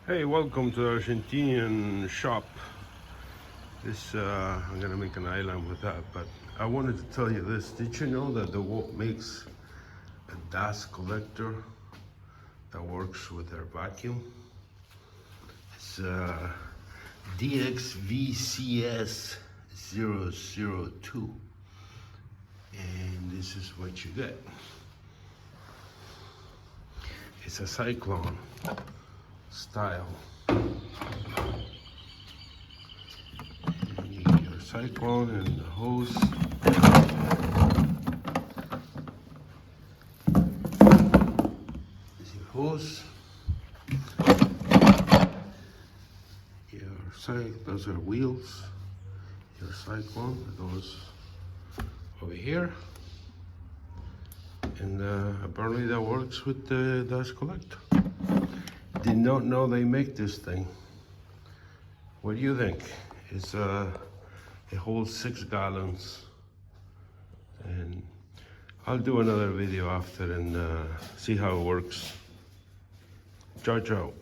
Hey, welcome to the Argentinian shop. I'm gonna make an island with that, but I wanted to tell you this. Did you know that Dewalt makes a dust collector that works with their vacuum? It's DXVCS002. And this is what you get. It's a cyclone style. And you get your cyclone and the hose. This is your hose. Those are wheels. Your cyclone goes over here. And apparently that works with the dust collector. Did not know they make this thing. What do you think? It holds 6 gallons. And I'll do another video after and see how it works. Ciao, ciao.